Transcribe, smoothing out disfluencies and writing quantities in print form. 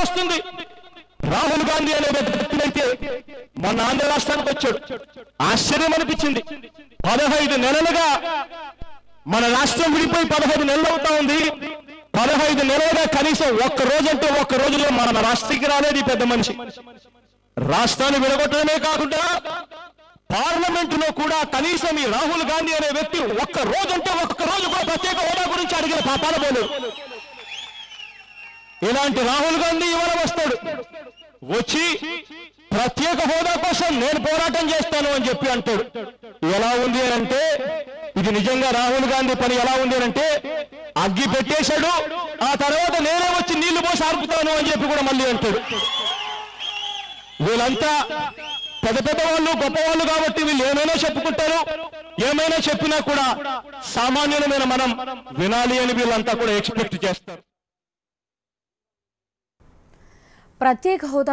వస్తుంది. రాహుల్ గాంధీ అనే వ్యక్తి అయితే మొన్న ఆంధ్ర రాష్ట్రానికి వచ్చాడు. ఆశ్చర్యం అనిపించింది. 15 నెలలుగా మన రాష్ట్రం విడిపోయి 15 నెలలు అవుతా ఉంది. 15 నెలలుగా కనీసం ఒక్క రోజులో మన రాష్ట్రానికి రాలేదు ఈ పెద్ద మనిషి. రాష్ట్రాన్ని విడగొట్టడమే కాకుండా పార్లమెంటులో కూడా కనీసం ఈ రాహుల్ గాంధీ అనే వ్యక్తి ఒక్క రోజు కూడా ప్రత్యేక హోదా గురించి అడిగిన పాపాల పోలేదు. ఇలాంటి రాహుల్ గాంధీ ఇవాళ వస్తాడు, వచ్చి ప్రత్యేక హోదా కోసం నేను పోరాటం చేస్తాను అని చెప్పి అంటాడు. ఎలా ఉంది అని అంటే, ఇది నిజంగా రాహుల్ గాంధీ పని ఎలా ఉంది అని అంటే, అగ్గి పెట్టేశాడు, ఆ తర్వాత నేనే వచ్చి నీళ్లు పోసి ఆర్పుతాను అని చెప్పి కూడా మళ్ళీ అంటాడు. వీళ్ళంతా పెద్ద వాళ్ళు గొప్పవాళ్ళు కాబట్టి వీళ్ళు ఏమైనా చెప్పుకుంటారు. ఏమైనా చెప్పినా కూడా సామాన్యులమైన మనం వినాలి అని వీళ్ళంతా కూడా ఎక్స్పెక్ట్ చేస్తారు. ప్రత్యేక హోదా